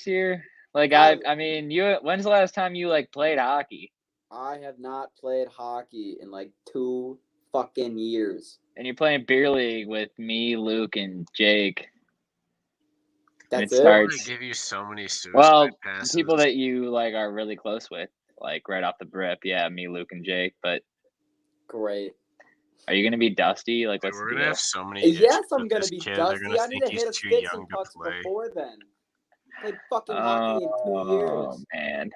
year? Like, I mean, when's the last time you, like, played hockey? I have not played hockey in, like, 2 fucking years. And you're playing beer league with me, Luke, and Jake. That's it. I'm gonna give you so many suicide passes. People that you, like, are really close with, like, right off the rip. Yeah, me, Luke, and Jake, but... Great. Are you going to be dusty? Like, what's we're the going to deal? have so many Yes, I'm going to be dusty. I need to hit a sticks and pucks before then. I played fucking hockey in 2 years. Oh, man.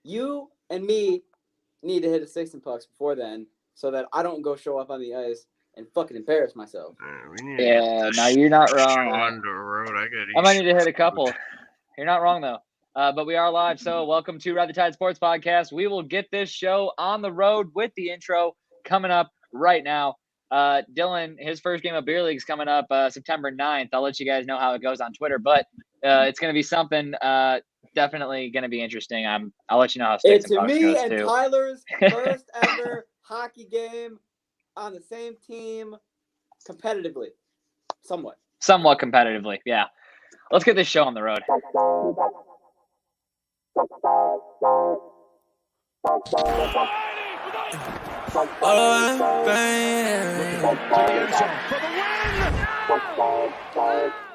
You and me need to hit a sticks and pucks before then so that I don't go show up on the ice and fucking embarrass myself. No, you're not wrong. On the road. I might need to hit a couple. You're not wrong, though. But we are live, so welcome to Ride the Tide Sports Podcast. We will get this show on the road with the intro coming up right now. Dylan, his first game of beer league is coming up September 9th. I'll let you guys know how it goes on Twitter, but it's going to be something definitely going to be interesting. I'll let you know how Sticks and Pucks goes, and too. Tyler's first ever hockey game on the same team competitively. Somewhat competitively, yeah. Let's get this show on the road.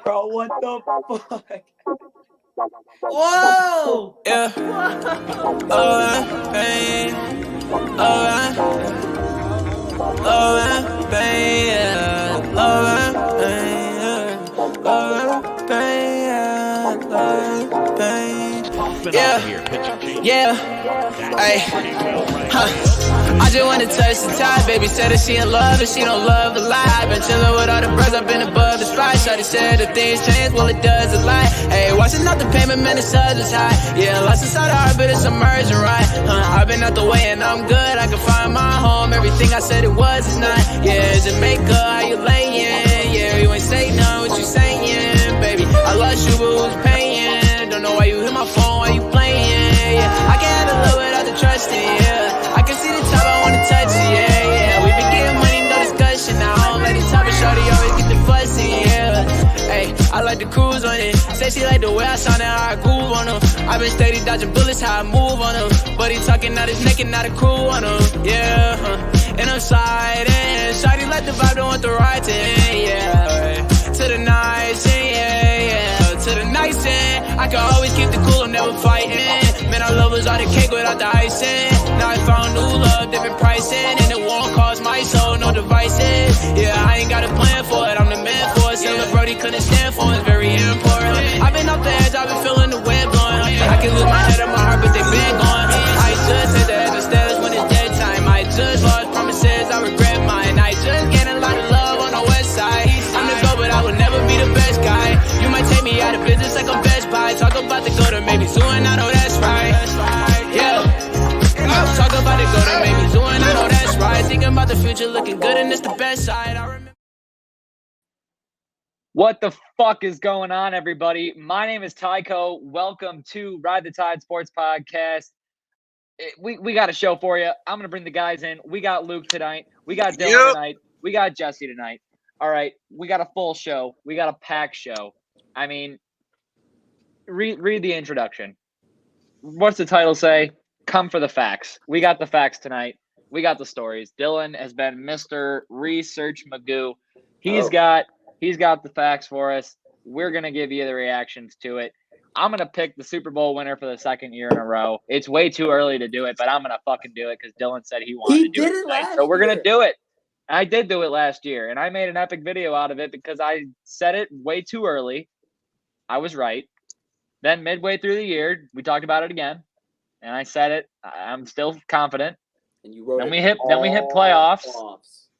Bro, what the fuck? Whoa! Yeah. Yeah. Ay. I just wanna touch the tide, baby said that she in love and she don't love the lie. Been chillin' with all the bros, I've been above the spot. Shawty said that things change, well it does a lot. Hey, watching out the payment, man, the sun is high. Yeah, lost inside the heart, but it's emerging right. I've been out the way and I'm good, I can find my home. Everything I said it was is not. Yeah, Jamaica, how you layin'? Yeah, you ain't say none, what you saying, baby? I lost you, but who's paying? Don't know why you hit my phone, why you playing? Yeah, I can't handle it without the trusting, yeah. I can see the top, I wanna touch it, yeah. We been getting money, no discussion. I don't let it top, and shorty always get the fussy, yeah. Hey, I like the cruise on it. Say she like the way I sound and how I groove on them. I been steady dodging bullets, how I move on them. But he talking out his neck and not a crew on them, yeah. And I'm sliding, shawty like the vibe, don't want the right thing, yeah. To the nice end, yeah. To the nice end, I can always keep the cool, I'm never fighting. Man, I love was all the cake without the icing. Now I found new love, different pricing. And it won't cost my soul, no devices. Yeah, I ain't got a plan for it, I'm the man for it. Selling Brody couldn't stand for it, it's very important. I've been off the edge, I've been feeling the wind blowing. I can lose my head and my heart, but they been gone. I just hit the edge of stairs when it's dead time. I just lost promises, I regret mine. I just gained a lot of love on the west side. I'm the GOAT, but I would never be the best guy. You might take me out of business like I'm Best Buy. Talk about the go to maybe soon, I know that's right. Yeah. Talk about the go to maybe soon, I know that's right. Thinking about the future, looking good and it's the best side. I remember. What the fuck is going on, everybody? My name is Tycho. Welcome to Ride the Tide Sports Podcast. We got a show for you. I'm going to bring the guys in. We got Luke tonight. We got Dylan tonight. We got Jesse tonight. All right, we got a full show. We got a packed show. I mean, read the introduction. What's the title say? Come for the facts. We got the facts tonight. We got the stories. Dylan has been Mr. Research Magoo. He's got the facts for us. We're going to give you the reactions to it. I'm going to pick the Super Bowl winner for the second year in a row. It's way too early to do it, but I'm going to fucking do it because Dylan said he wanted to do it tonight. So we're going to do it. I did do it last year, and I made an epic video out of it because I said it way too early. I was right. Then midway through the year, we talked about it again, and I said it. I'm still confident. And you wrote then we hit playoffs.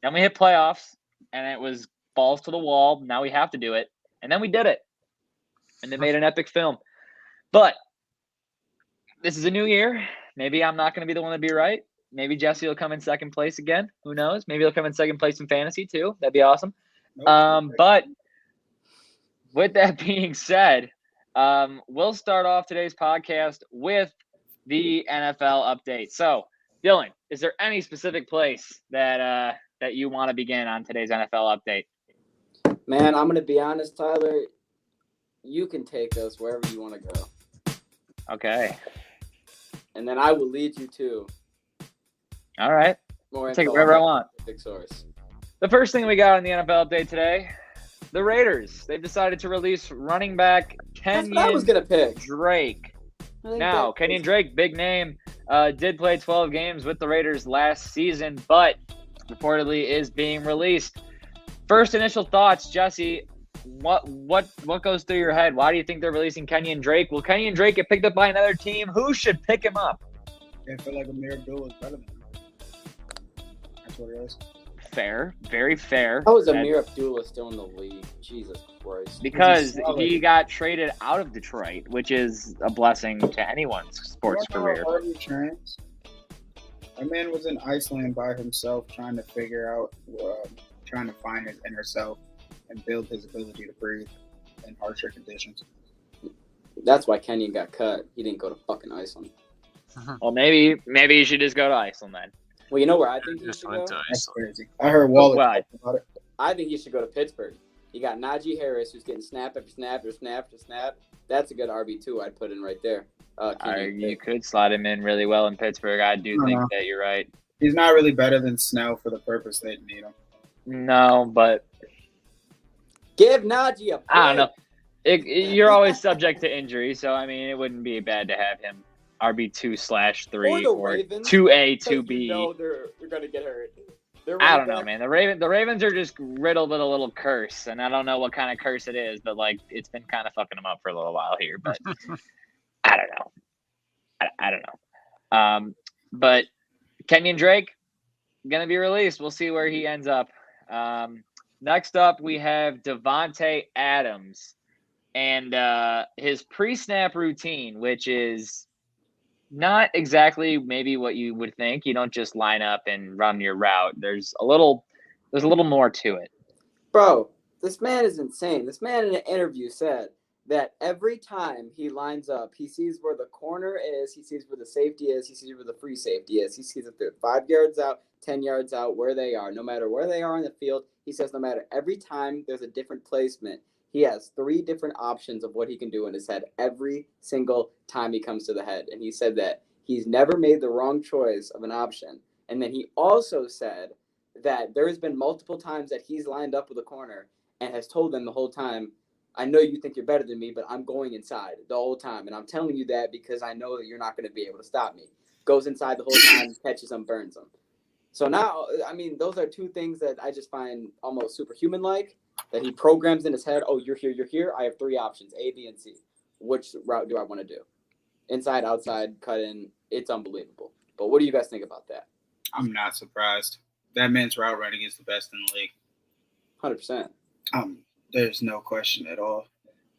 Then we hit playoffs, and it was balls to the wall. Now we have to do it, and then we did it, and they made an epic film. But this is a new year. Maybe I'm not going to be the one to be right. Maybe Jesse will come in second place again. Who knows? Maybe he'll come in second place in fantasy too. That'd be awesome. But with that being said, we'll start off today's podcast with the NFL update. So, Dylan, is there any specific place that you want to begin on today's NFL update? Man, I'm going to be honest, Tyler. you can take us wherever you want to go. Okay. And then I will lead you to All right. more Take it info wherever I on want. Big source. The first thing we got on the NFL update today, the Raiders. They've decided to release running back That's what I was Kenyon gonna pick. Drake. Now, Kenyon Drake, big name, did play 12 games with the Raiders last season, but reportedly is being released. First initial thoughts, Jesse. What goes through your head? Why do you think they're releasing Kenyon Drake? Will Kenyon Drake get picked up by another team? Who should pick him up? I feel like Amir Abdullah is better than him. That's what it is. Fair, very fair. How is Amir Abdullah still in the league? Jesus Christ. Because he got traded out of Detroit, which is a blessing to anyone's sports career. That man was in Iceland by himself trying to figure out, trying to find his inner self and build his ability to breathe in harsher conditions. That's why Kenyon got cut. He didn't go to fucking Iceland. Well, maybe you should just go to Iceland then. Well, you know where I think he Just should went go? to That's Iceland. crazy. I heard Wallace talk about it. I think he should go to Pittsburgh. You got Najee Harris, who's getting snap after snap after snap after snap. That's a good RB2 I'd put in right there. You could slot him in really well in Pittsburgh. I do think that you're right. He's not really better than Snell for the purpose they need him. No, but give Najee a break. I don't know. You're always subject to injury, so I mean, it wouldn't be bad to have him RB2/3 or Ravens, 2A, 'cause 2B. You know they're gonna get hurt. I don't know, man. The Ravens are just riddled with a little curse, and I don't know what kind of curse it is, but like it's been kind of fucking them up for a little while here. But I don't know. I don't know. But Kenyon Drake gonna be released. We'll see where he ends up. Next up, we have Devontae Adams and his pre-snap routine, which is not exactly maybe what you would think. You don't just line up and run your route. There's a little more to it. Bro, this man is insane. This man in an interview said that every time he lines up, he sees where the corner is, he sees where the safety is, he sees where the free safety is. He sees if they're 5 yards out, 10 yards out, where they are. No matter where they are on the field, he says no matter every time there's a different placement, he has 3 different options of what he can do in his head every single time he comes to the head. And he said that he's never made the wrong choice of an option. And then he also said that there has been multiple times that he's lined up with a corner and has told them the whole time, I know you think you're better than me, but I'm going inside the whole time. And I'm telling you that because I know that you're not going to be able to stop me. Goes inside the whole time, catches them, burns them. So now, I mean, those are 2 things that I just find almost superhuman-like, that he programs in his head, oh, you're here. I have 3 options, A, B, and C. Which route do I want to do? Inside, outside, cut in. It's unbelievable. But what do you guys think about that? I'm not surprised. That man's route running is the best in the league. 100%. There's no question at all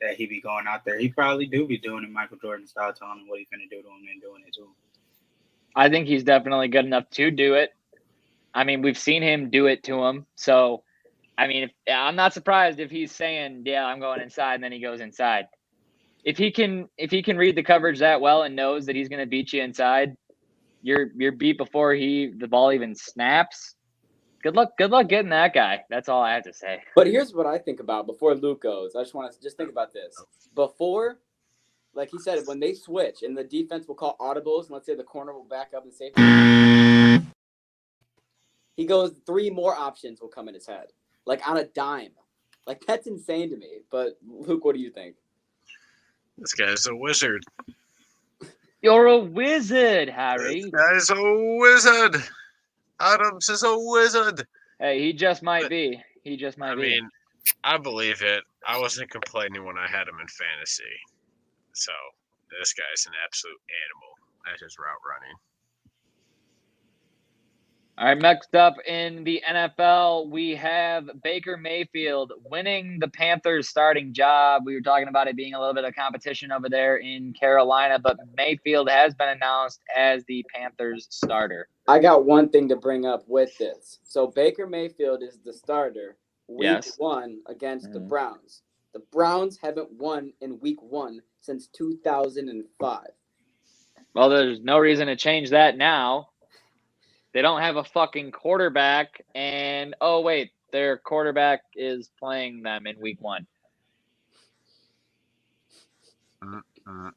that he be going out there. He probably do be doing it Michael Jordan style, telling him what he's going to do to him and doing it to him. I think he's definitely good enough to do it. I mean, we've seen him do it to him. So, I mean, I'm not surprised if he's saying, yeah, I'm going inside, and then he goes inside. If he can read the coverage that well and knows that he's going to beat you inside, you're beat before the ball even snaps. Good luck getting that guy. That's all I have to say. But here's what I think about before Luke goes. I just want to think about this. Before, like he said, when they switch and the defense will call audibles, and let's say the corner will back up and safety, he goes 3 more options will come in his head, like on a dime. Like that's insane to me. But Luke, what do you think? This guy's a wizard. You're a wizard, Harry. This guy's a wizard. Adams is a wizard. Hey, he just might be. I mean, I believe it. I wasn't complaining when I had him in fantasy. So, this guy's an absolute animal at his route running. All right, next up in the NFL, we have Baker Mayfield winning the Panthers starting job. We were talking about it being a little bit of competition over there in Carolina, but Mayfield has been announced as the Panthers starter. I got one thing to bring up with this. So Baker Mayfield is the starter week 1 against the Browns. The Browns haven't won in week 1 since 2005. Well, there's no reason to change that now. They don't have a fucking quarterback, and oh wait, their quarterback is playing them in week 1.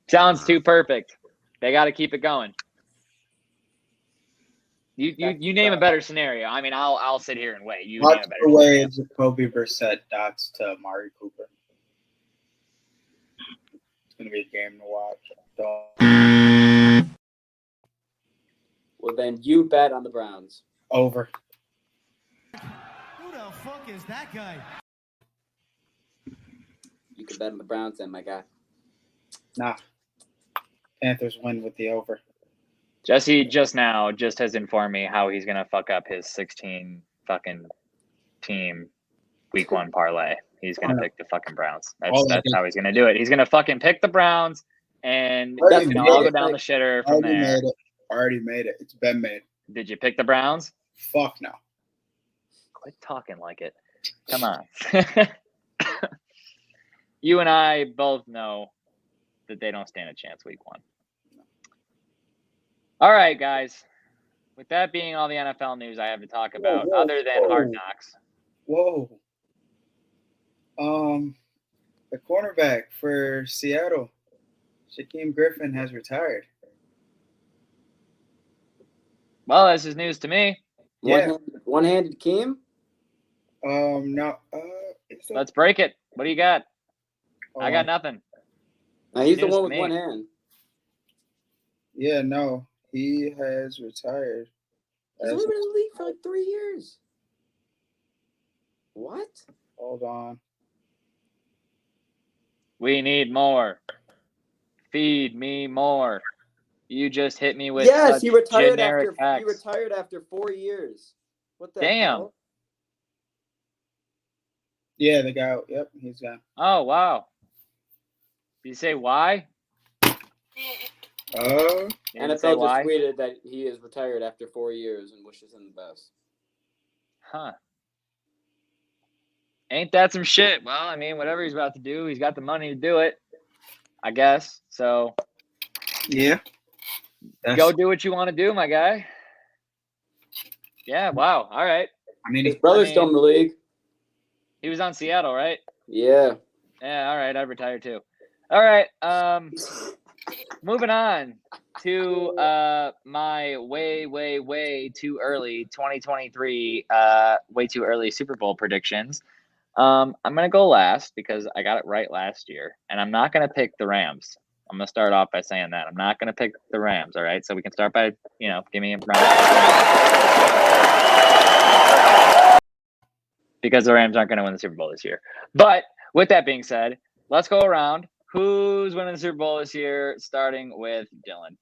Sounds too perfect. They got to keep it going. You name a better scenario. I mean, I'll sit here and wait. You name Watch a better the way scenario. Jacoby Brissett dots to Amari Cooper. It's gonna be a game to watch. Well, then you bet on the Browns. Over. Who the fuck is that guy? You can bet on the Browns then, my guy. Nah. Panthers win with the over. Jesse just has informed me how he's gonna fuck up his 16 fucking team week 1 parlay. He's gonna pick the fucking Browns. That's how he's gonna do it. He's gonna fucking pick the Browns, and it's gonna all go down the shitter from there. Already made it. It's been made. Did you pick the Browns? Fuck no. Quit talking like it. Come on. You and I both know that they don't stand a chance week 1. All right, guys. With that being all the NFL news I have to talk about, other than Hard Knocks. Whoa. The cornerback for Seattle, Shaquem Griffin, has retired. Well, this is news to me. Yeah. One-handed Keem? No. Let's break it. What do you got? I got nothing. Now, he's the News one to with me. one hand. Yeah, no. He has retired. He's only been in the league for like 3 years. What? Hold on. We need more. Feed me more. You just hit me with Yes, such he retired generic after hacks. he retired after 4 years. What the Damn. hell? Yeah, the guy. Yep, he's gone. Oh, wow. Did you say why? Oh. You didn't NFL say just why? tweeted that he is retired after 4 years and wishes him the best. Huh. Ain't that some shit? Well, I mean, whatever he's about to do, he's got the money to do it, I guess. So Yeah. go do what you want to do, my guy. Yeah, wow. All right. I mean, His brother's still in the league. He was on Seattle, right? Yeah. Yeah, all right. I'd retire too. All right. Moving on to my way too early 2023 way too early Super Bowl predictions. I'm gonna go last because I got it right last year, and I'm not gonna pick the Rams. I'm gonna start off by saying that I'm not gonna pick the Rams. All right, so we can start by give me a round because the Rams aren't gonna win the Super Bowl this year. But with that being said, let's go around. Who's winning the Super Bowl this year? Starting with Dylan.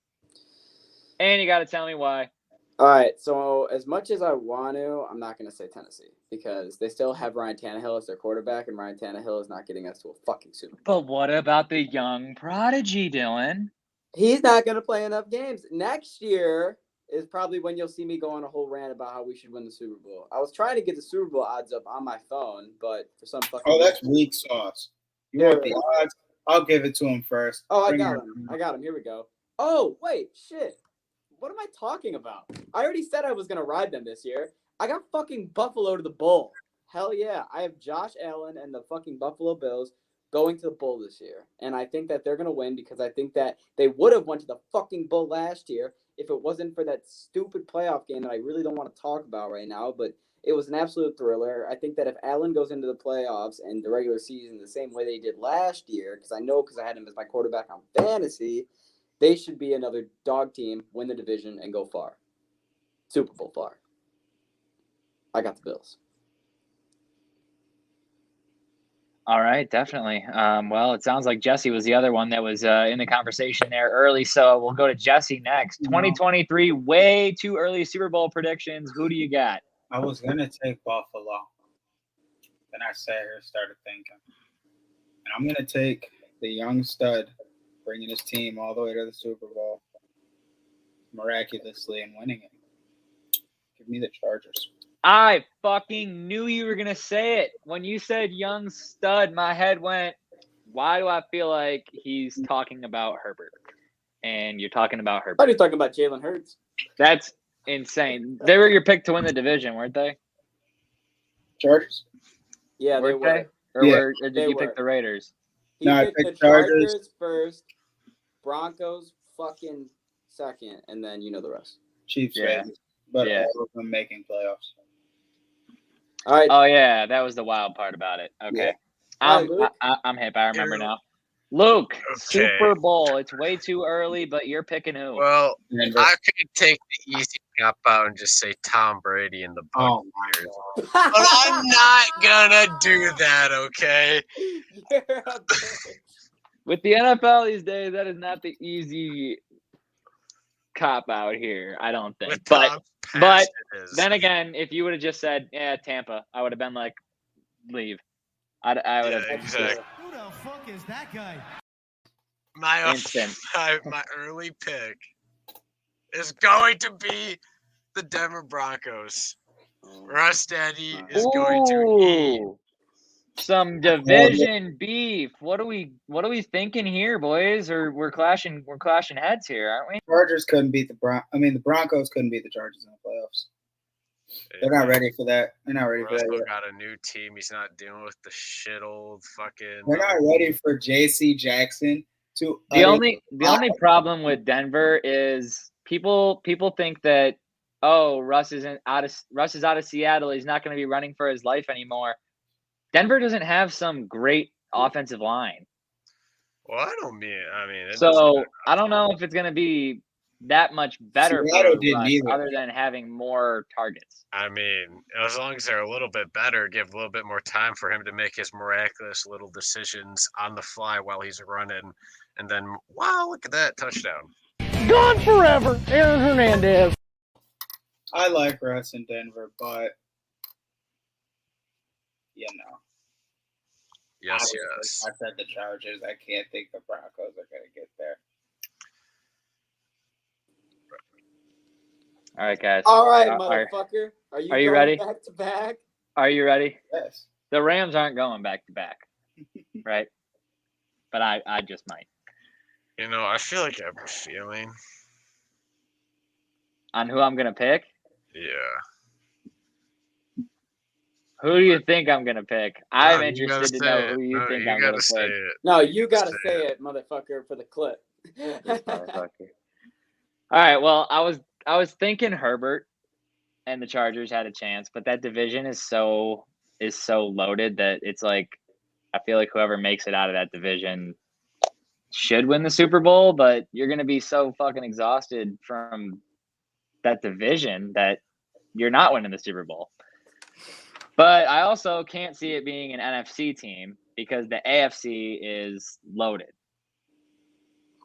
And you got to tell me why. All right. So as much as I want to, I'm not going to say Tennessee because they still have Ryan Tannehill as their quarterback, and Ryan Tannehill is not getting us to a fucking Super Bowl. But what about the young prodigy, Dylan? He's not going to play enough games. Next year is probably when you'll see me go on a whole rant about how we should win the Super Bowl. I was trying to get the Super Bowl odds up on my phone, but for some fucking oh, that's weak sauce. You want the odds? I'll give it to him first. Oh, I got him. Here we go. Oh, wait, shit. What am I talking about? I already said I was going to ride them this year. I got fucking Buffalo to the Bowl. Hell yeah. I have Josh Allen and the fucking Buffalo Bills going to the Bowl this year. And I think that they're going to win because I think that they would have went to the fucking Bowl last year if it wasn't for that stupid playoff game that I really don't want to talk about right now. But it was an absolute thriller. I think that if Allen goes into the playoffs and the regular season the same way they did last year, because I had him as my quarterback on fantasy, they should be another dog team, win the division, and go far. Super Bowl far. I got the Bills. All right, definitely. Well, it sounds like Jesse was the other one that was in the conversation there early, so we'll go to Jesse next. 2023, way too early Super Bowl predictions. Who do you got? I was going to take Buffalo. Then I sat here and started thinking. And I'm going to take the young stud, bringing his team all the way to the Super Bowl, miraculously, and winning it. Give me the Chargers. I fucking knew you were going to say it. When you said young stud, my head went, why do I feel like he's talking about Herbert? And you're talking about Herbert. I thought you were talking about Jalen Hurts. That's insane. They were your pick to win the division, weren't they? Chargers? Yeah, they were. Or did you pick the Raiders? He No, I picked the picked Chargers. Chargers first, Broncos fucking second, and then you know the rest. Chiefs, Yeah. Ravens, but Yeah. all of them making playoffs. All right. Oh yeah, that was the wild part about it. Okay, Yeah. All right, Luke. I'm hip. I remember now. Luke, Okay. Super Bowl. It's way too early, but you're picking who? Well, Denver. I could take the easy cop out and just say Tom Brady and the Oh Buccaneers. my God. But I'm not gonna do that, okay? You're a bitch. With the NFL these days, that is not the easy cop out here. I don't think. With But Tom Pass, it is. then again, if you would have just said, "Yeah, Tampa," I would have been like, "Leave." I would have. Yeah, exactly. Who the fuck is that guy? My Instant. my early pick is going to be the Denver Broncos. Russ Daddy is going to eat. Ooh, some division beef. What are we thinking here, boys? Or we're clashing heads here, aren't we? Chargers couldn't beat the the Broncos couldn't beat the Chargers in the playoffs. They're not ready for that. They're not ready for that Russell yet. got a new team. He's not dealing with the shit old fucking. They're not ready for J.C. Jackson to. The only problem with Denver is people think that Russ is out of Seattle. He's not going to be running for his life anymore. Denver doesn't have some great offensive line. Well, I don't mean. I mean, it doesn't So matter. I don't know if it's going to be that much better Seattle for didn't Russ, either. other than having more targets. I mean, as long as they're a little bit better, give a little bit more time for him to make his miraculous little decisions on the fly while he's running, and then wow, look at that touchdown! Gone forever, Aaron Hernandez. I like Russ in Denver, but you know. Yes, obviously, yes. I said the Chargers. I can't think the Broncos are going to get there. All right, guys. All right, Are- motherfucker. Are you you going ready? back to back? Are you ready? Yes. The Rams aren't going back to back, right? But I just might. You know, I feel like I have a feeling. On who I'm going to pick? Yeah. Who do you think I'm going to pick? I'm No, you gotta interested to say know it. who you No, think you I'm going gotta to say pick. it. No, you got to Say say it, motherfucker, for the clip. This motherfucker. All right, well, I was thinking Herbert and the Chargers had a chance, but that division is so loaded that it's like I feel like whoever makes it out of that division should win the Super Bowl, but you're going to be so fucking exhausted from that division that you're not winning the Super Bowl. But I also can't see it being an NFC team because the AFC is loaded.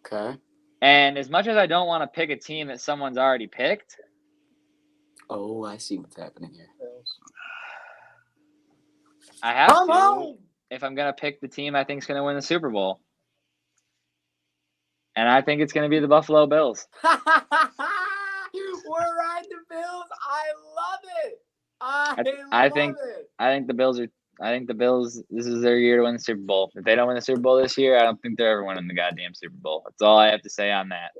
Okay. And as much as I don't want to pick a team that someone's already picked, Oh, I see what's happening here. I have Come to on! if I'm going to pick the team I think is going to win the Super Bowl. And I think it's going to be the Buffalo Bills. We're riding the Bills. I love it. I think- love it. I think the Bills, this is their year to win the Super Bowl. If they don't win the Super Bowl this year, I don't think they're ever winning the goddamn Super Bowl. That's all I have to say on that.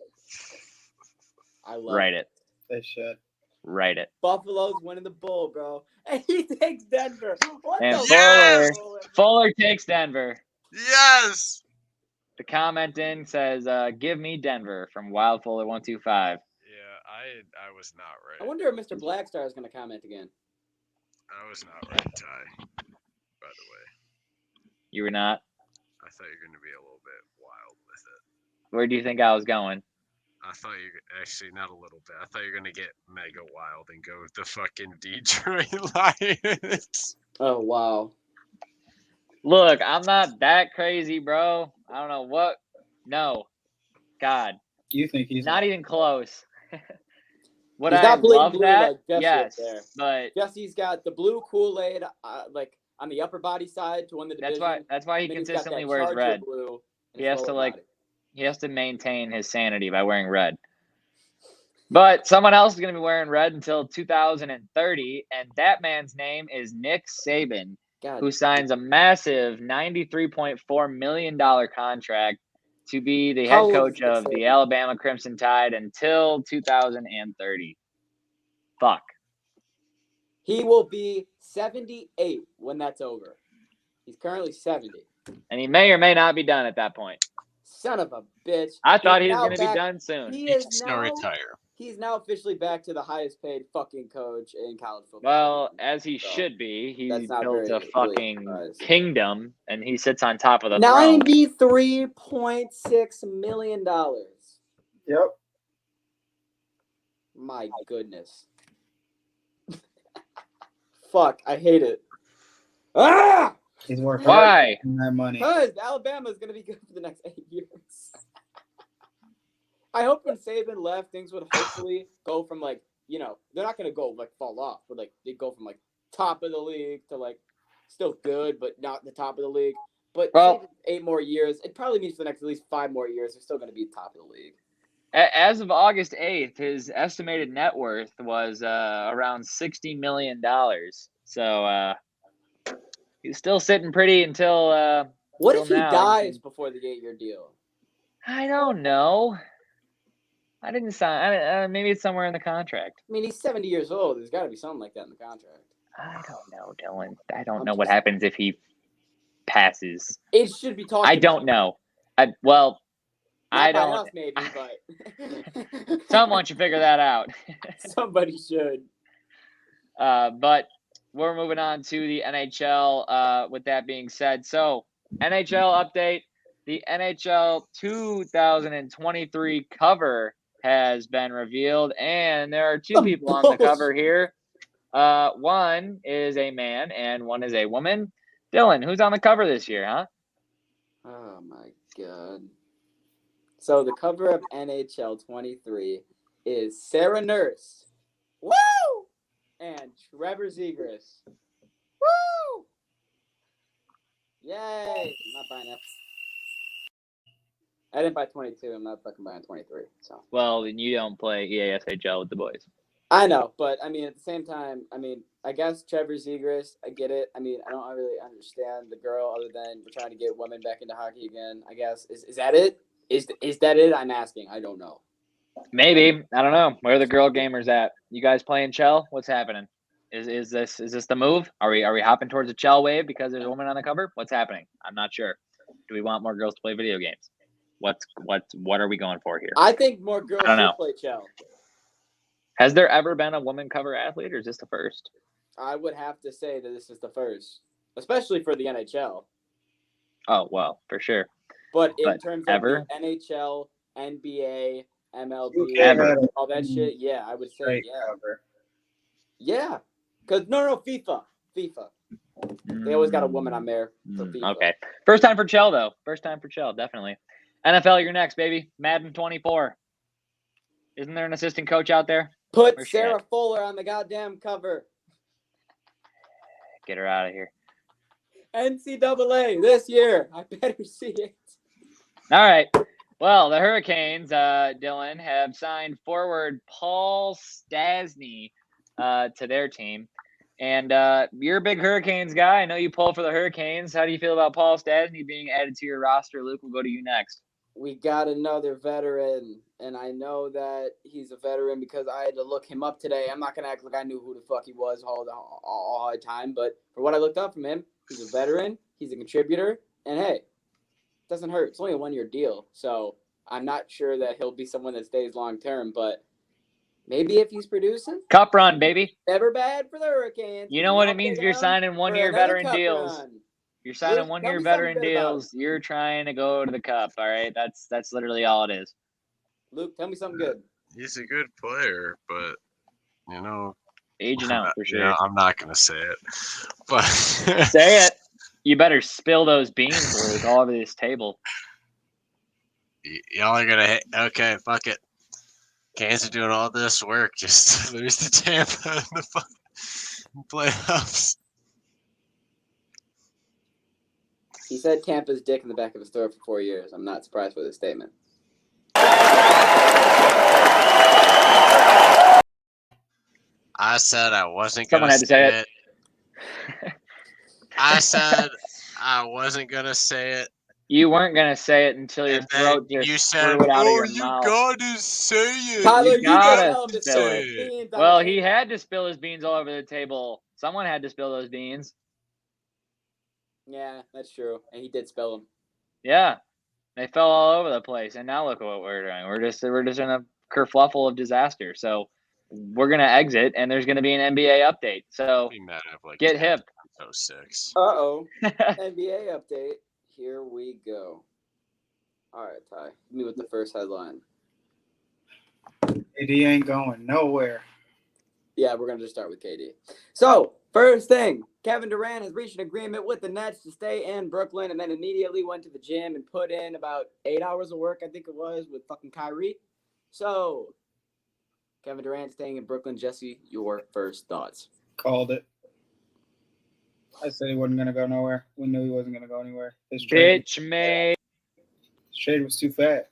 I love Write it. They should. Write it. Buffalo's winning the bowl, bro. And he takes Denver. What And the Yes! Fuller takes Denver. Yes. The comment in says, give me Denver from Wild Fuller 125. Yeah, I was not I right. wonder if Mr. Blackstar is going to comment again. I was not right, Ty. By the way, You were not? I thought you were going to be a little bit wild with it. Where do you think I was going? I thought you actually not a little bit. I thought you were going to get mega wild and go with the fucking Detroit Lions. Oh, wow. Look, I'm not that crazy, bro. I don't know what. No. God. You think he's Not even close. Would He's I not bleeding love blue that? like Jesse Yes. up there. But Jesse's got the blue Kool-Aid, like on the upper body side to win the division. that's why he And then he's got consistently that wears Charger red. blue in He his has to, lower like, body. He has to maintain his sanity by wearing red. But someone else is going to be wearing red until 2030, and that man's name is Nick Saban, God. who signs a massive $93.4 million contract to be the How head old is coach Nick of the Saban? Alabama Crimson Tide until 2030. Fuck. He will be 78 when that's over. He's currently 70. And he may or may not be done at that point. Son of a bitch. I thought he He's was now going to be back- done soon. He He is can still now retire. He's now officially back to the highest paid fucking coach in college football. Well, as he So, should be. He that's not built very a fucking surprising. kingdom, and he sits on top of the throne. $93.6 million. Yep. My goodness. Fuck, I hate it. Ah! He's worth Why? that money. Because Alabama's going to be good for the next 8 years. I hope when Saban left, things would hopefully go from like, they're not going to go like fall off, but like they go from like top of the league to like still good, but not the top of the league. But Well, 8 more years, it probably means for the next at least 5 more years, they're still going to be top of the league. as of August 8th, his estimated net worth was around $60 million. So he's still sitting pretty until What till if he now. dies before the 8-year deal? I don't know. I didn't sign. Maybe it's somewhere in the contract. I mean, he's 70 years old. There's got to be something like that in the contract. I don't know, Dylan. I don't I'm know what just- happens if he passes. It should be talked I don't know. I Not by don't. us, maybe, but Someone should figure that out. somebody should. But we're moving on to the NHL. With that being said, so NHL update: the NHL 2023 cover has been revealed, and there are two people on the cover here. One is a man and one is a woman. Dylan, who's on the cover this year, huh? Oh my god. So the cover of NHL 23 is Sarah Nurse. Woo! And Trevor Zegras. Woo! Yay! I'm not buying that. I didn't buy 22. I'm not fucking buying 23. So Well, then you don't play EASHL with the boys. I know, but I mean, at the same time, I guess Trevor Zegras, I get it. I don't really understand the girl other than we're trying to get women back into hockey again. I guess is that it? Is that it? I'm asking. I don't know. Maybe. I don't know. Where are the girl gamers at? You guys playing Chell? What's happening? Is this the move? Are we hopping towards a Chell wave because there's a woman on the cover? What's happening? I'm not sure. Do we want more girls to play video games? What are we going for here? I think more girls I don't know. should play Chell. Has there ever been a woman cover athlete, or is this the first? I would have to say that this is the first, especially for the NHL. Oh, well, for sure. But in But terms ever? of the NHL, NBA, MLB, Ever. all that shit, yeah, I would say Straight yeah. cover. Yeah. Because, no, FIFA. They always got a woman on there for FIFA. Okay. First time for Chell, though. First time for Chell, definitely. NFL, you're next, baby. Madden 24. Isn't there an assistant coach out there? Put Where's Sarah Shaq? Fuller on the goddamn cover. Get her out of here. NCAA this year. I better see it. All right. Well, the Hurricanes, Dylan, have signed forward Paul Stastny to their team. And you're a big Hurricanes guy. I know you pull for the Hurricanes. How do you feel about Paul Stastny being added to your roster? Luke, we'll go to you next. We got another veteran, and I know that he's a veteran because I had to look him up today. I'm not going to act like I knew who the fuck he was all the time, but for what I looked up from him, he's a veteran, he's a contributor, and hey, it doesn't hurt. It's only a 1-year deal, so I'm not sure that he'll be someone that stays long-term, but maybe if he's producing, Cup run, baby. never bad for the Hurricanes. You know what it means if you're signing one-year veteran deals. You're signing Luke, tell one-year me veteran something good about deals. You're trying to go to the Cup, all right? That's literally all it is. Luke, tell me something good. He's a good player, but Aging out for sure. I'm not gonna say it, but Say it. You better spill those beans, Luke, all over this table. y'all are gonna hate. Okay, fuck it. Canes are doing all this work just to lose to Tampa in the fucking playoffs. He said Tampa's dick in the back of his throat for 4 years. I'm not surprised with his statement. I said I wasn't Someone gonna had to say it. I said I wasn't gonna say it. You weren't gonna say it until your And then throat just you said, threw it out of "Oh, your you mouth. gotta say it." Tyler, You you gotta gotta tell him to spill spill it. his beans on Well, the he table. had to spill his beans all over the table. Someone had to spill those beans. Yeah, that's true. And he did spell him. Yeah, they fell all over the place, and now look at what we're doing. We're just in a kerfluffle of disaster. So we're gonna exit, and there's gonna be an NBA update. So Be mad if like get hip. 06. Uh-oh. NBA update. Here we go. All right, Ty. Hit me with the first headline. KD ain't going nowhere. Yeah, we're going to just start with KD. So, first thing, Kevin Durant has reached an agreement with the Nets to stay in Brooklyn and then immediately went to the gym and put in about 8 hours of work, I think it was, with fucking Kyrie. So, Kevin Durant staying in Brooklyn. Jesse, your first thoughts. Called it. I said he wasn't going to go nowhere. We knew he wasn't going to go anywhere. His trade was too fat.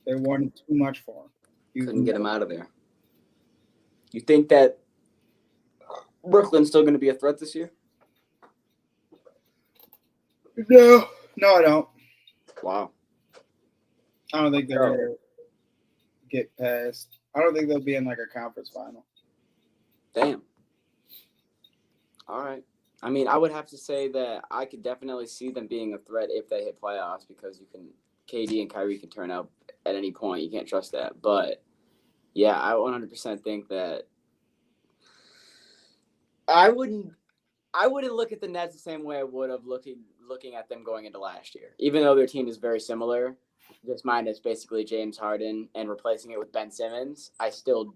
They wanted too much for him. Couldn't get him out of there. You think that Brooklyn's still going to be a threat this year? No, I don't. Wow. I don't think they'll ever get past. I don't think they'll be in like a conference final. Damn. All right. I mean, I would have to say that I could definitely see them being a threat if they hit playoffs because KD and Kyrie can turn out at any point. You can't trust that. But, yeah, I 100% think that I wouldn't look at the Nets the same way I would have looking at them going into last year. Even though their team is very similar, just minus basically James Harden and replacing it with Ben Simmons, I still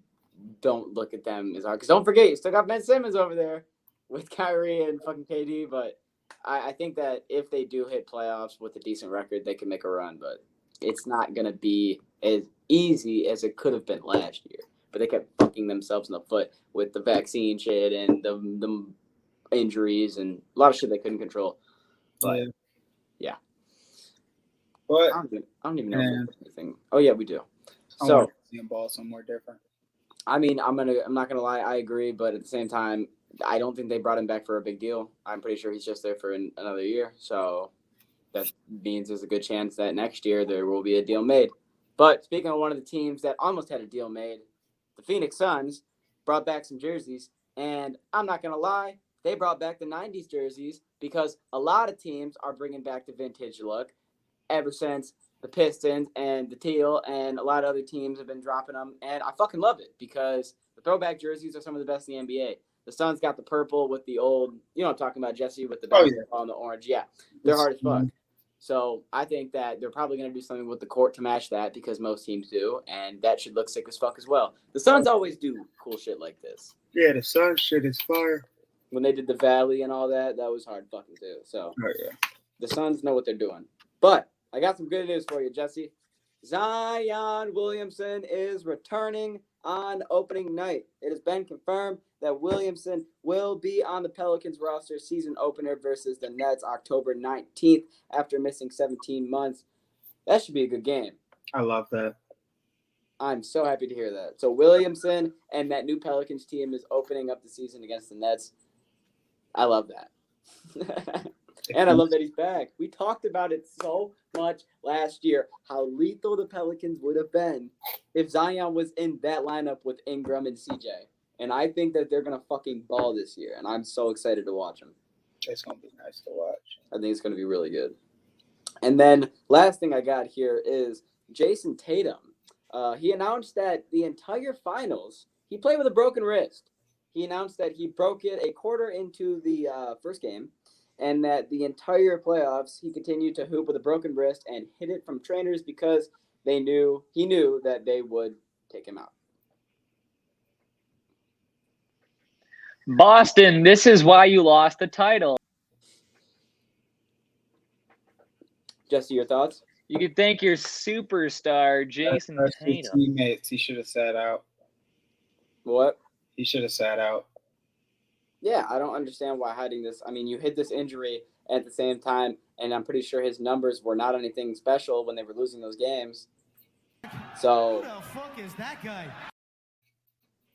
don't look at them as hard. Because don't forget, you still got Ben Simmons over there with Kyrie and fucking KD. But I think that if they do hit playoffs with a decent record, they can make a run. But it's not going to be as easy as it could have been last year. But they kept fucking themselves in the foot with the vaccine shit and the injuries and a lot of shit they couldn't control. But, yeah. But I don't even know if there's anything. Oh, yeah, we do. So, I want to see him ball somewhere different. I mean, I'm not gonna lie, I agree, but at the same time, I don't think they brought him back for a big deal. I'm pretty sure he's just there for another year. So that means there's a good chance that next year there will be a deal made. But speaking of one of the teams that almost had a deal made, the Phoenix Suns brought back some jerseys, and I'm not gonna lie, they brought back the 90s jerseys because a lot of teams are bringing back the vintage look ever since the Pistons and the Teal and a lot of other teams have been dropping them. And I fucking love it because the throwback jerseys are some of the best in the NBA. The Suns got the purple with the old, you know what I'm talking about, Jesse, with the basketball and the orange. Yeah, they're hard as fuck. So I think that they're probably going to do something with the court to match that because most teams do. And that should look sick as fuck as well. The Suns always do cool shit like this. Yeah, the Suns shit is fire. When they did the Valley and all that, that was hard fucking too. So the Suns know what they're doing. But I got some good news for you, Jesse. Zion Williamson is returning on opening night. It has been confirmed that Williamson will be on the Pelicans roster season opener versus the Nets October 19th after missing 17 months. That should be a good game. I love that. I'm so happy to hear that. So Williamson and that new Pelicans team is opening up the season against the Nets. I love that. And I love that he's back. We talked about it so much last year, how lethal the Pelicans would have been if Zion was in that lineup with Ingram and CJ. And I think that they're going to fucking ball this year, and I'm so excited to watch them. It's going to be nice to watch. I think it's going to be really good. And then last thing I got here is Jason Tatum. He announced that the entire finals, he played with a broken wrist. He announced that he broke it a quarter into the first game, and that the entire playoffs he continued to hoop with a broken wrist and hid it from trainers because he knew that they would take him out. Boston, this is why you lost the title. Jesse, your thoughts? You could thank your superstar, Jason Tatum. Teammates, he should have sat out. What? He should have sat out. Yeah, I don't understand why hiding this. I mean, you hid this injury at the same time, and I'm pretty sure his numbers were not anything special when they were losing those games. So, Who the fuck is that guy?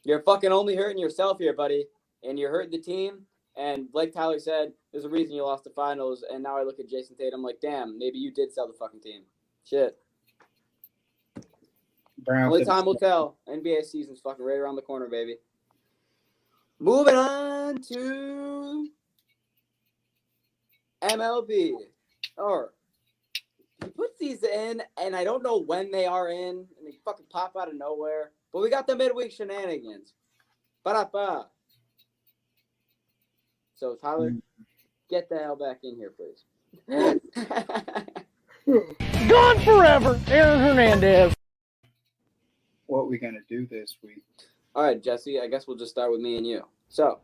You're fucking only hurting yourself here, buddy, and you're hurting the team. And like Tyler said, there's a reason you lost the finals, and now I look at Jason Tatum like, damn, maybe you did sell the fucking team. Shit. Only time will tell. NBA season's fucking right around the corner, baby. Moving on to MLB, or he puts these in, and I don't know when they are in, and they fucking pop out of nowhere. But we got the midweek shenanigans. Ba-da-ba. So, Tyler, get the hell back in here, please. Gone forever, Aaron Hernandez. What we gonna do this week? All right, Jesse, I guess we'll just start with me and you. So,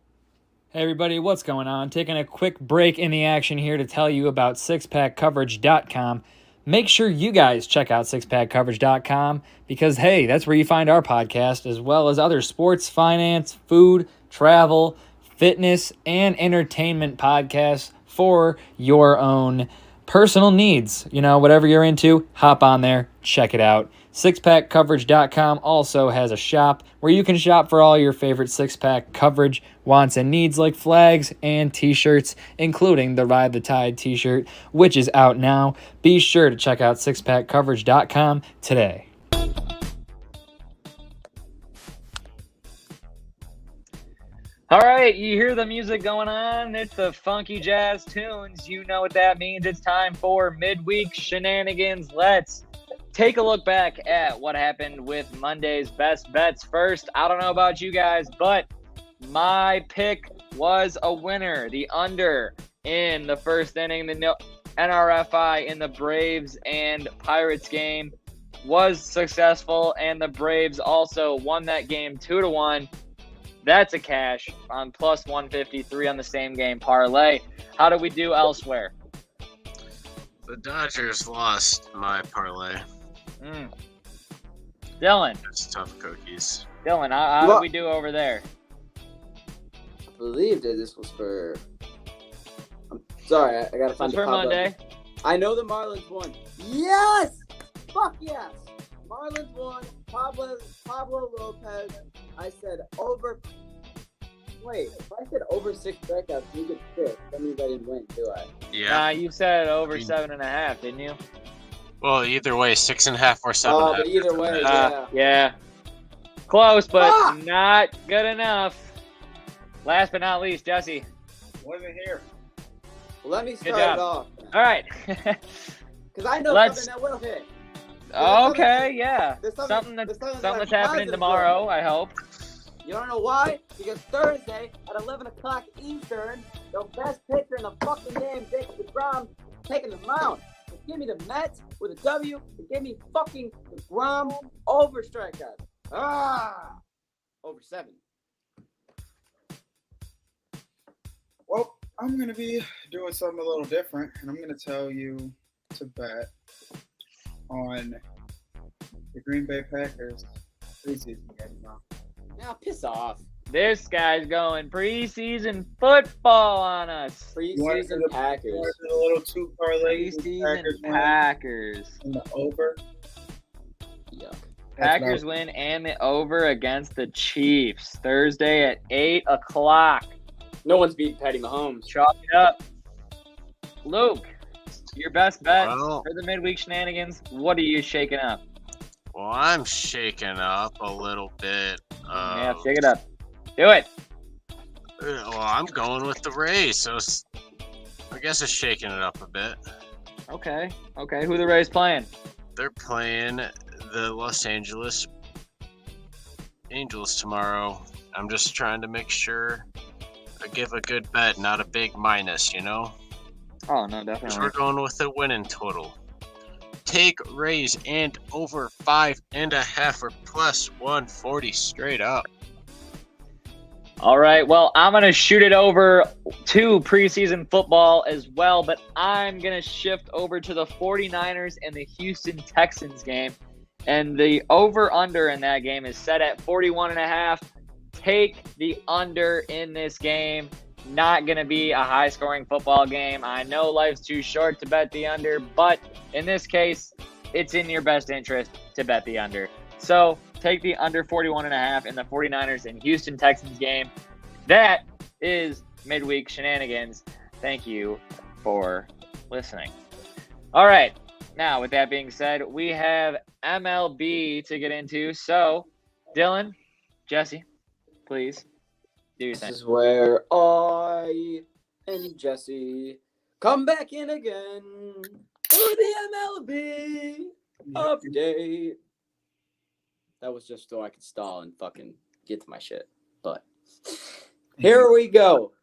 Hey everybody, what's going on? Taking a quick break in the action here to tell you about sixpackcoverage.com. Make sure you guys check out sixpackcoverage.com because, hey, that's where you find our podcast as well as other sports, finance, food, travel, fitness, and entertainment podcasts for your own personal needs. You know, whatever you're into, hop on there, check it out. Sixpackcoverage.com also has a shop where you can shop for all your favorite six-pack coverage wants and needs like flags and t-shirts, including the Ride the Tide t-shirt, which is out now. Be sure to check out sixpackcoverage.com today. All right, you hear the music going on. It's the funky jazz tunes. You know what that means. It's time for midweek shenanigans. Let's take a look back at what happened with Monday's best bets. First, I don't know about you guys, but my pick was a winner. The under in the first inning, the NRFI in the Braves and Pirates game was successful, and the Braves also won that game 2-1. That's a cash on plus 153 on the same game parlay. How do we do elsewhere? The Dodgers lost my parlay. Dylan. It's tough cookies. Dylan, how do we do over there? I believe that this was for. I'm sorry, I gotta find It's the for pop-up. Monday. I know the Marlins won. Yes! Fuck yes! Marlins won. Pablo Lopez. I said over. Wait, if I said over 6 strikeouts, you get 6. That means I didn't win, do I? Yeah. You said over 7.5, didn't you? Well, either way, 6.5 or 7.5. Oh, but either way, yeah. Yeah. Close, but not good enough. Last but not least, Jesse. Wasn't here. Well, let me Good start job. it off. All right. Because I know Let's- something that will hit. Okay, yeah. There's Something there's that's like happening positive tomorrow, going. I hope. You don't know why? Because Thursday at 11 o'clock Eastern, the best pitcher in the fucking game, Jacob DeGrom, taking the mound. So give me the Mets with a W, and give me fucking DeGrom over strikeouts. Over 7. Well, I'm gonna be doing something a little different, and I'm gonna tell you to bet on the Green Bay Packers preseason game now. Now piss off. This guy's going preseason football on us. Preseason Packers. A little two parlay. Preseason Packers. In the over. Yuck. Packers win and the over against the Chiefs Thursday at 8 o'clock. No one's beating Patty Mahomes. Chalk it up. Luke, your best bet Well- for the midweek shenanigans. What are you shaking up? Well, I'm shaking up a little bit. Yeah, shake it up. Do it. Well, I'm going with the Rays, so I guess it's shaking it up a bit. Okay. Who the Rays playing? They're playing the Los Angeles Angels tomorrow. I'm just trying to make sure I give a good bet, not a big minus, you know? Oh, no, So definitely. we're going with the winning total. Take Rays and over 5.5 or plus 140 straight up. All right, well, I'm going to shoot it over to preseason football as well, but I'm going to shift over to the 49ers and the Houston Texans game. And the over-under in that game is set at 41.5. Take the under in this game. Not going to be a high-scoring football game. I know life's too short to bet the under, but in this case, it's in your best interest to bet the under. So take the under 41.5 in the 49ers and Houston Texans game. That is midweek shenanigans. Thank you for listening. All right. Now, with that being said, we have MLB to get into. So, Dylan, Jesse, please do your This thing. is where I and Jesse Come back in again for the MLB update. That was just so I could stall and fucking get to my shit. But here we go.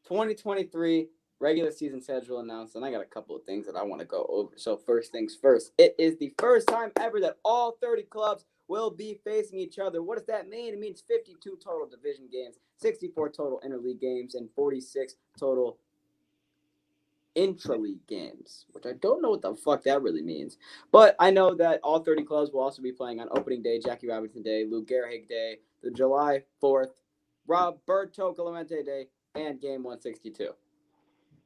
2023 regular season schedule announced, and I got a couple of things that I want to go over. So first things first, it is the first time ever that all 30 clubs will be facing each other. What does that mean? It means 52 total division games, 64 total interleague games, and 46 total intra-league games, which I don't know what the fuck that really means. But I know that all 30 clubs will also be playing on opening day, Jackie Robinson Day, Lou Gehrig Day, the July 4th, Roberto Clemente Day, and game 162.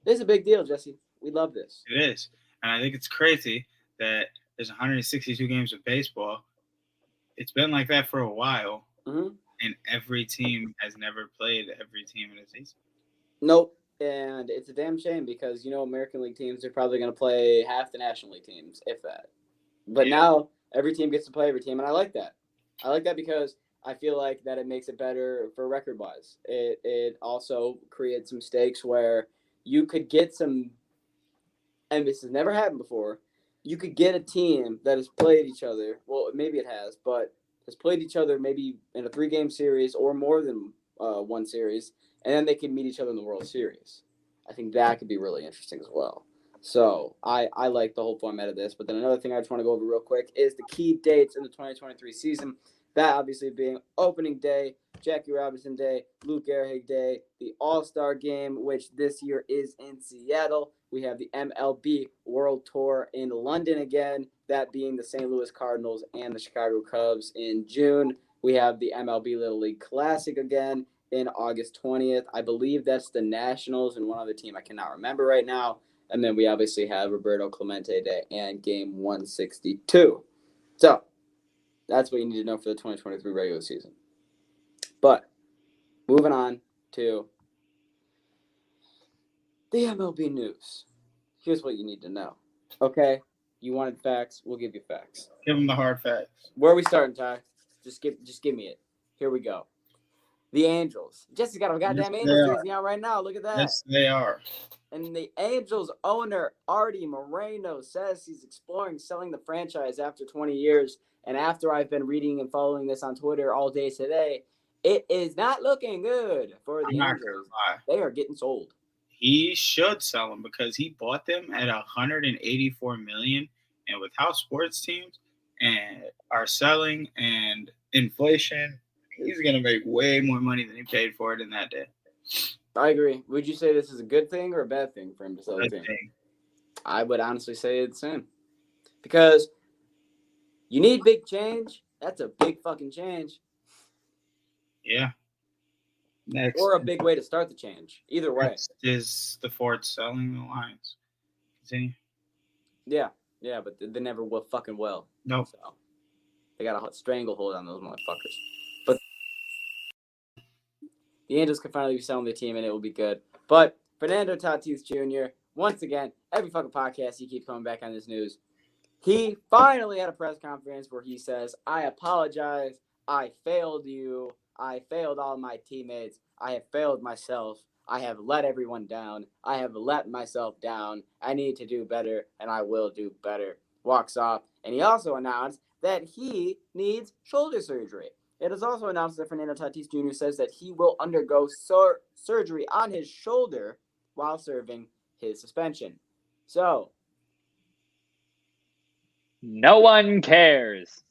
This is a big deal, Jesse. We love this. It is. And I think it's crazy that there's 162 games of baseball. It's been like that for a while, and every team has never played every team in a season. Nope. And it's a damn shame because, American League teams are probably going to play half the National League teams, if that. But now every team gets to play every team, and I like that. I like that because I feel like that it makes it better for record-wise. It also creates some stakes where you could get some, and this has never happened before, you could get a team that has played each other. Well, maybe it has, but has played each other maybe in a 3-game series or more than one series, and then they can meet each other in the World Series. I think that could be really interesting as well. So I like the whole format of this. But then another thing I just want to go over real quick is the key dates in the 2023 season. That obviously being opening day, Jackie Robinson Day, Lou Gehrig Day, the All-Star Game, which this year is in Seattle. We have the MLB World Tour in London again, that being the St. Louis Cardinals and the Chicago Cubs in June. We have the MLB Little League Classic again in August 20th. I believe that's the Nationals and one other team I cannot remember right now. And then we obviously have Roberto Clemente Day and game 162. So that's what you need to know for the 2023 regular season. But moving on to the MLB news. Here's what you need to know. Okay? You wanted facts, we'll give you facts. Give them the hard facts. Where are we starting, Ty? Just give me it. Here we go. The Angels. Jesse's got a goddamn Angels jersey out right now. Look at that. Yes, they are. And the Angels owner, Artie Moreno, says he's exploring selling the franchise after 20 years. And after I've been reading and following this on Twitter all day today, it is not looking good for the Angels. They are getting sold. He should sell them because he bought them at $184 million. And with how sports teams are selling and inflation, he's going to make way more money than he paid for it in that day. I agree. Would you say this is a good thing or a bad thing for him to sell the team? I would honestly say it's the same. Because you need big change. That's a big fucking change. Yeah. Next. Or a big way to start the change. Either way. Next is the Fords selling the Lions. Continue. Yeah, but they never will fucking will. No. So they got a stranglehold on those motherfuckers. But the Angels can finally be selling their team, and it will be good. But Fernando Tatis Jr., once again, every fucking podcast he keeps coming back on this news. He finally had a press conference where he says, I apologize. I failed you. I failed all my teammates. I have failed myself. I have let everyone down. I have let myself down. I need to do better, and I will do better. Walks off. And he also announced that he needs shoulder surgery. It is also announced that Fernando Tatis Jr. says that he will undergo surgery on his shoulder while serving his suspension. So, no one cares.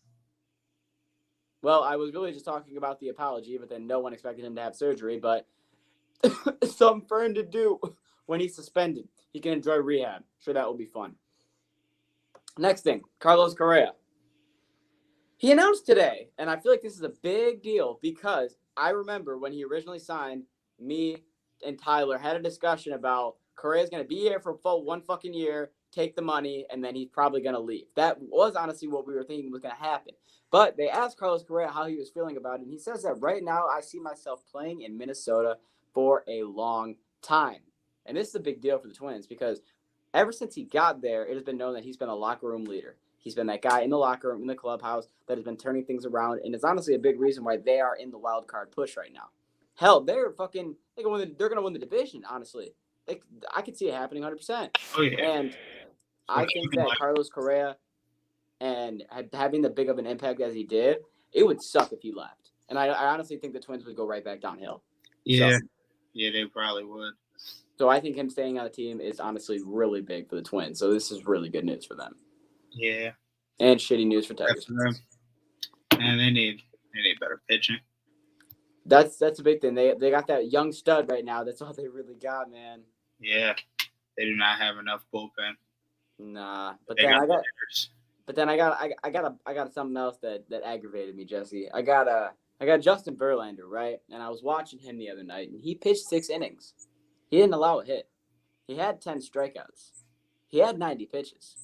Well, I was really just talking about the apology, but then no one expected him to have surgery, but something for him to do when he's suspended. He can enjoy rehab. Sure, that will be fun. Next thing, Carlos Correa. He announced today, and I feel like this is a big deal because I remember when he originally signed, me and Tyler had a discussion about Correa's going to be here for one fucking year, take the money, and then he's probably going to leave. That was honestly what we were thinking was going to happen. But they asked Carlos Correa how he was feeling about it, and he says that right now I see myself playing in Minnesota for a long time. And this is a big deal for the Twins because ever since he got there, it has been known that he's been a locker room leader. He's been that guy in the locker room, in the clubhouse that has been turning things around, and it's honestly a big reason why they are in the wild card push right now. Hell, they're going to win the division, honestly. I could see it happening 100%. Oh yeah. And I think that Carlos Correa and having the big of an impact as he did, it would suck if he left. And I honestly think the Twins would go right back downhill. Yeah. So, Yeah, they probably would. so I think him staying on the team is honestly really big for the Twins. So this is really good news for them. Yeah. And shitty news for Tigers. And they need better pitching. That's a big thing. They got that young stud right now. That's all they really got, man. Yeah. They do not have enough bullpen. Nah. But They then got I got something else that aggravated me, Jesse. I got Justin Verlander, right? And I was watching him the other night, and he pitched 6 innings. He didn't allow a hit. He had 10 strikeouts. He had 90 pitches.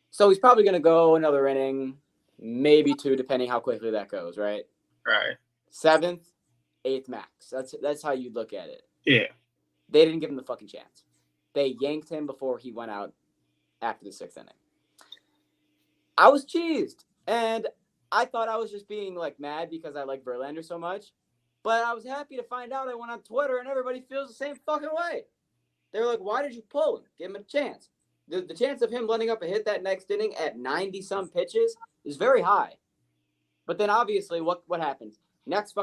So he's probably going to go another inning, maybe 2, depending how quickly that goes, right? Right. 7th, 8th max. That's how you look at it. Yeah. They didn't give him the fucking chance. They yanked him before he went out after the 6th inning. I was cheesed, and I thought I was just being like mad because I like Verlander so much, but I was happy to find out. I went on Twitter, and everybody feels the same fucking way. They were like, "Why did you pull him? Give him a chance." The chance of him letting up a hit that next inning at 90-some pitches is very high. But then obviously, what happens? Next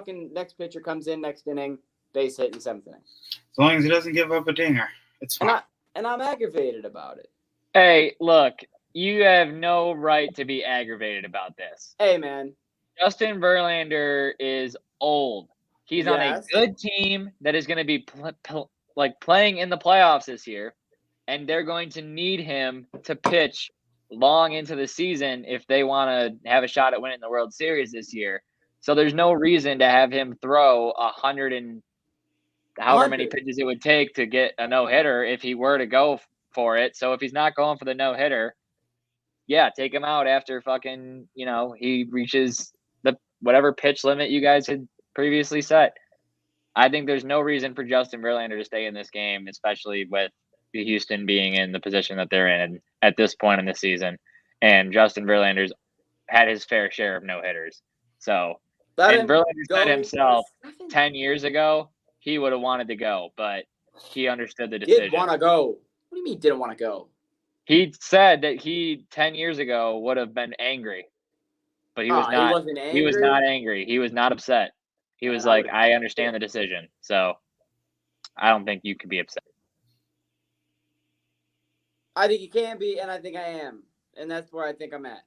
pitcher comes in next inning, base hit in 7th inning. As long as he doesn't give up a dinger, it's fine. And I'm aggravated about it. Hey, look, you have no right to be aggravated about this. Hey, man. Justin Verlander is old. He's on a good team that is going to be playing in the playoffs this year, and they're going to need him to pitch long into the season if they want to have a shot at winning the World Series this year. So there's no reason to have him throw 100 and however many pitches it would take to get a no-hitter if he were to go for it. So if he's not going for the no-hitter, yeah, take him out after fucking, he reaches the whatever pitch limit you guys had previously set. I think there's no reason for Justin Verlander to stay in this game, especially with Houston being in the position that they're in at this point in the season. And Justin Verlander's had his fair share of no-hitters. So, and Verlander said himself 10 years ago, he would have wanted to go, but he understood the decision. Didn't want to go. What do you mean didn't want to go? He said that he 10 years ago would have been angry, but he was not. He wasn't angry? He was not angry. He was not upset. He was like, I understand the decision. So I don't think you could be upset. I think you can be, and I think I am. And that's where I think I'm at.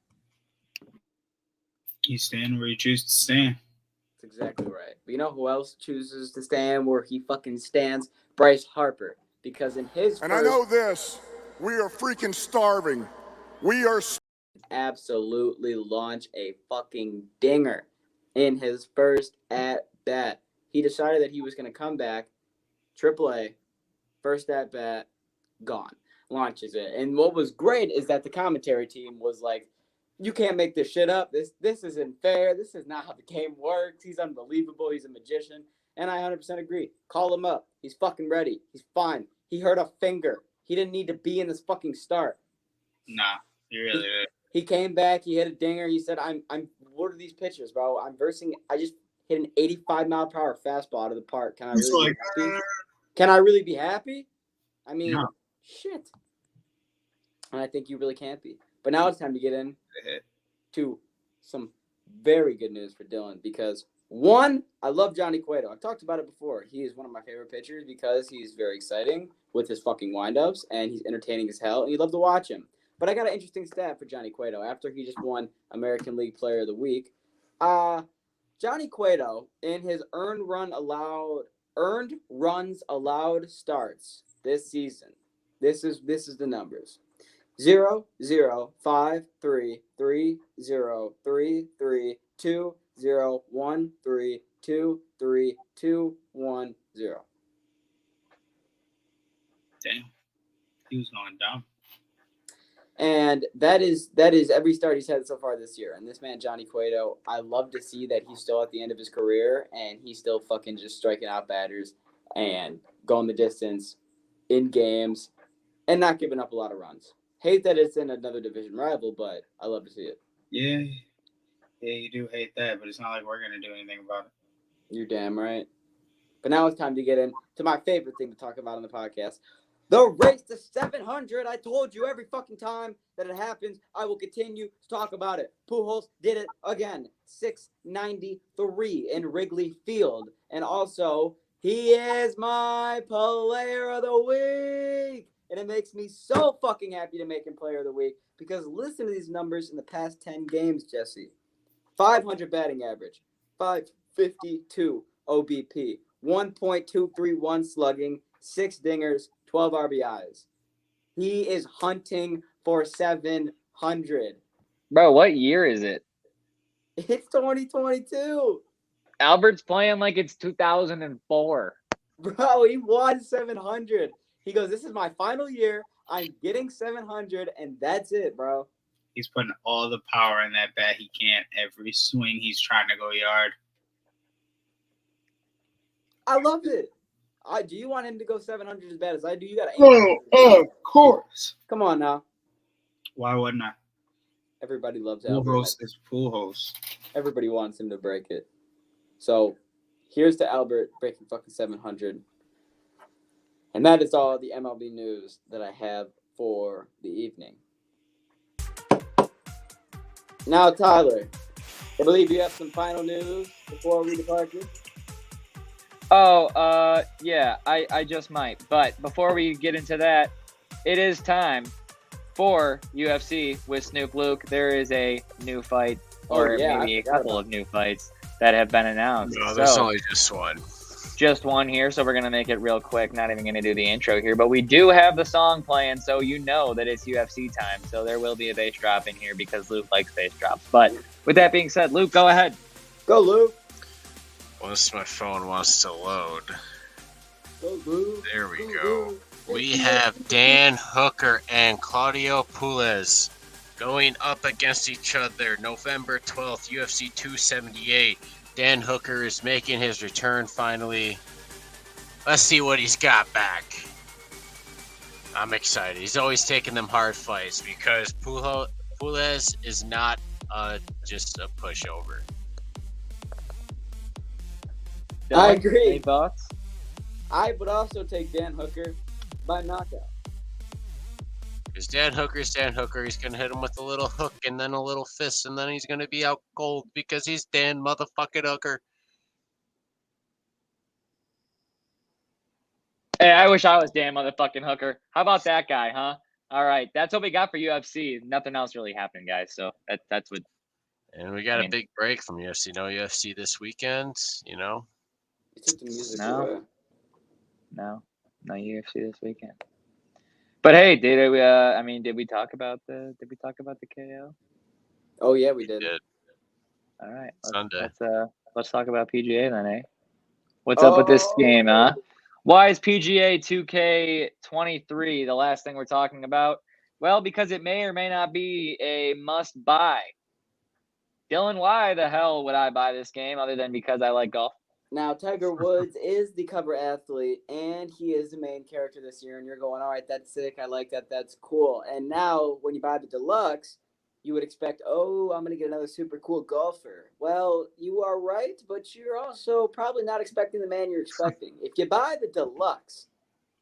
You stand where you choose to stand. That's exactly right. But you know who else chooses to stand where he fucking stands? Bryce Harper. Because in his And I know this. We are freaking starving. We are absolutely launch a fucking dinger in his first at bat. He decided that he was going to come back, AAA, first at bat, gone, launches it. And what was great is that the commentary team was like, "You can't make this shit up. This isn't fair. This is not how the game works. He's unbelievable. He's a magician." And I 100% agree. Call him up. He's fucking ready. He's fine. He hurt a finger. He didn't need to be in this fucking start. Nah, he really did. He came back. He hit a dinger. He said, "I'm. What are these pitches, bro? I'm versing. I just hit an 85-mile-per-hour fastball out of the park. Can I really? Be happy? Can I really be happy? I mean, shit." And I think you really can't be. But now it's time to get in to some very good news for Dylan because, one, I love Johnny Cueto. I've talked about it before. He is one of my favorite pitchers because he's very exciting with his fucking windups, and he's entertaining as hell, and you love to watch him. But I got an interesting stat for Johnny Cueto after he just won American League Player of the Week. Johnny Cueto, in his earned runs allowed starts this season, this is the numbers. 0, 0, 5, 3, 3, 0, 3, 3, 2, 0, 1, 3, 2, 3, 2, 1, 0. Damn. He was going down. And that is every start he's had so far this year. And this man, Johnny Cueto, I love to see that he's still at the end of his career and he's still fucking just striking out batters and going the distance in games and not giving up a lot of runs. Hate that it's in another division rival, but I love to see it. Yeah, you do hate that, but it's not like we're going to do anything about it. You're damn right. But now it's time to get into my favorite thing to talk about on the podcast. The race to 700. I told you every fucking time that it happens, I will continue to talk about it. Pujols did it again. 693 in Wrigley Field. And also, he is my player of the week. And it makes me so fucking happy to make him player of the week because listen to these numbers in the past 10 games, Jesse. 500 batting average, 552 OBP, 1.231 slugging, 6 dingers, 12 RBIs. He is hunting for 700. Bro, what year is it? It's 2022. Albert's playing like it's 2004. Bro, he won 700. He goes, this is my final year. I'm getting 700, and that's it, bro. He's putting all the power in that bat he can. Every swing, he's trying to go yard. I love it. Do you want him to go 700 as bad as I do? You got to aim. Oh, of course. Come on now. Why wouldn't I? Everybody loves Albert. Pujols is Pujols. Everybody wants him to break it. So here's to Albert breaking fucking 700. And that is all the MLB news that I have for the evening. Now, Tyler, I believe you have some final news before we depart you. Oh, yeah, I just might. But before we get into that, it is time for UFC with Snoop Luke. There is a new fight, or maybe a couple of new fights that have been announced. No, there's only just one. Just one here, so we're going to make it real quick. Not even going to do the intro here, but we do have the song playing, so you know that it's UFC time. So there will be a bass drop in here because Luke likes bass drops. But with that being said, Luke, go ahead. Go, Luke. Once my phone wants to load. Go, Luke. There we go. We have Dan Hooker and Claudio Pujols going up against each other November 12th, UFC 278. Dan Hooker is making his return finally. Let's see what he's got back. I'm excited. He's always taking them hard fights because Pujols is not just a pushover. I agree. Any thoughts? I would also take Dan Hooker by knockout. Because Dan Hooker's Dan Hooker. He's going to hit him with a little hook and then a little fist, and then he's going to be out cold because he's Dan motherfucking Hooker. Hey, I wish I was Dan motherfucking Hooker. How about that guy, huh? All right, that's what we got for UFC. Nothing else really happened, guys. So that's what. And we got a big break from UFC. No UFC this weekend, you know. You took the music No. away. No UFC this weekend. But hey, did we talk about the KO? Oh yeah, we did. All right, Sunday. Let's talk about PGA then, eh? What's up with this game, huh? Why is PGA 2K23 the last thing we're talking about? Well, because it may or may not be a must buy. Dylan, why the hell would I buy this game other than because I like golf? Now, Tiger Woods is the cover athlete, and he is the main character this year, and you're going, all right, that's sick, I like that, that's cool. And now, when you buy the deluxe, you would expect, oh, I'm going to get another super cool golfer. Well, you are right, but you're also probably not expecting the man you're expecting. If you buy the deluxe,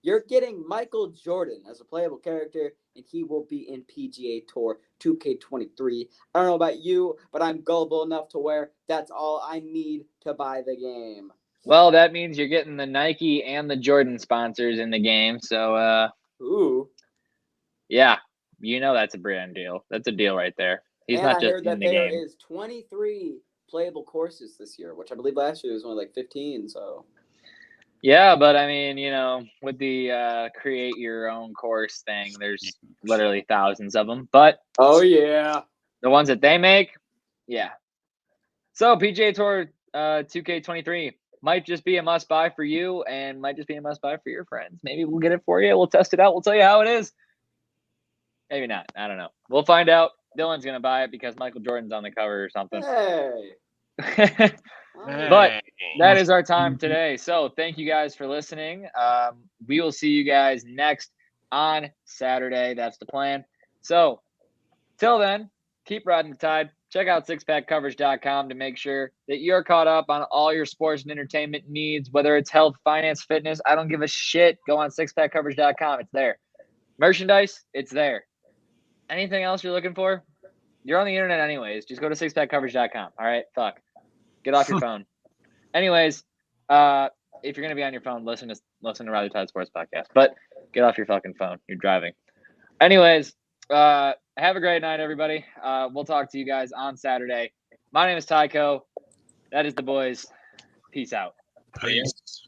you're getting Michael Jordan as a playable character, and he will be in PGA Tour 2K23. I don't know about you, but I'm gullible enough to where that's all I need to buy the game. Well, that means you're getting the Nike and the Jordan sponsors in the game. So, ooh. Yeah, you know that's a brand deal. That's a deal right there. He's and not I just heard that in the there game. is 23 playable courses this year, which I believe last year was only like 15, so... Yeah, but I mean, you know, with the create your own course thing, there's literally thousands of them. But oh yeah, the ones that they make, yeah. So PGA Tour 2K23 might just be a must buy for you, and might just be a must buy for your friends. Maybe we'll get it for you. We'll test it out. We'll tell you how it is. Maybe not. I don't know. We'll find out. Dylan's gonna buy it because Michael Jordan's on the cover or something. Hey. But that is our time today. So thank you guys for listening. We will see you guys next on Saturday. That's the plan. So till then, keep riding the tide. check out sixpackcoverage.com to make sure that you're caught up on all your sports and entertainment needs, whether it's health, finance, fitness. I don't give a shit. Go on sixpackcoverage.com. It's there. Merchandise, it's there. Anything else you're looking for? You're on the internet anyways. Just go to sixpackcoverage.com. All right? Fuck. Get off your phone. Anyways, if you're going to be on your phone, listen to Riley Tide Sports Podcast. But get off your fucking phone. You're driving. Anyways, have a great night, everybody. We'll talk to you guys on Saturday. My name is Tycho. That is the boys. Peace out. Peace.